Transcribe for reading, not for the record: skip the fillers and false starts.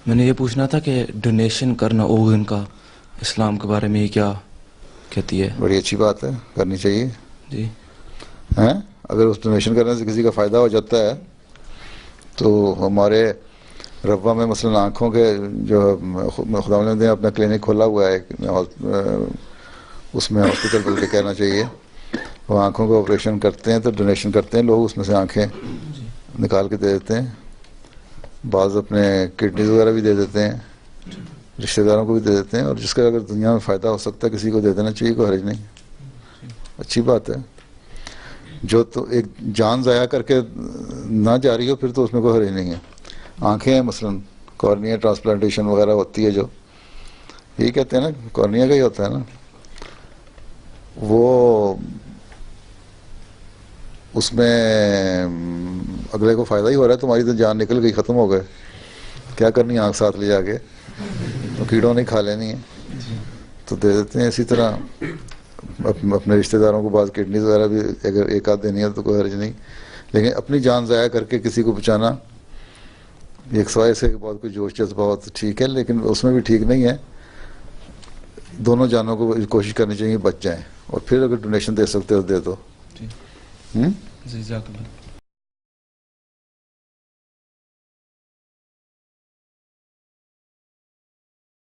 میں نے یہ پوچھنا تھا کہ ڈونیشن کرنا اوگن کا اسلام کے بارے میں یہ کیا کہتی ہے؟ بڑی اچھی بات ہے، کرنی چاہیے جی ہیں. اگر اس ڈونیشن کرنے سے کسی کا فائدہ ہو جاتا ہے تو ہمارے ربوہ میں مثلاً آنکھوں کے جو خدا نے اپنا کلینک کھولا ہوا ہے، اس میں ہاسپٹل بلکہ کہنا چاہیے، وہ آنکھوں کا آپریشن کرتے ہیں تو ڈونیشن کرتے ہیں لوگ، اس میں سے آنکھیں نکال کے دے دیتے ہیں. بعض اپنے کڈنیز وغیرہ بھی دے دیتے ہیں، رشتہ داروں کو بھی دے دیتے ہیں، اور جس کا اگر دنیا میں فائدہ ہو سکتا ہے کسی کو دے دینا چاہیے، کوئی حرج نہیں، اچھی بات ہے. جو تو ایک جان ضائع کر کے نہ جا رہی ہو پھر تو اس میں کوئی حرج نہیں ہے. آنکھیں ہیں مثلاً کارنیا ٹرانسپلانٹیشن وغیرہ ہوتی ہے، جو یہی کہتے ہیں نا کارنیا کا ہی ہوتا ہے نا، وہ اس میں اگلے کو فائدہ ہی ہو رہا ہے، تمہاری تو جان نکل گئی، ختم ہو گئے، کیا کرنی آنکھ ساتھ لے جا کے، تو کیڑوں نے کھا لینی ہے، تو دے دیتے ہیں. اسی طرح اپنے رشتہ داروں کو بعض کڈنیز وغیرہ بھی اگر ایک آدھ دینی ہے تو کوئی حرج نہیں، لیکن اپنی جان ضائع کر کے کسی کو بچانا ایک سوائے سے بہت کوئی جوش جذبہ بہت ٹھیک ہے، لیکن اس میں بھی ٹھیک نہیں ہے. دونوں جانوں کو کوشش کرنی چاہیے بچ جائیں، اور پھر اگر ڈونیشن دے سکتے ہو دے دو. جی جزاک اللہ.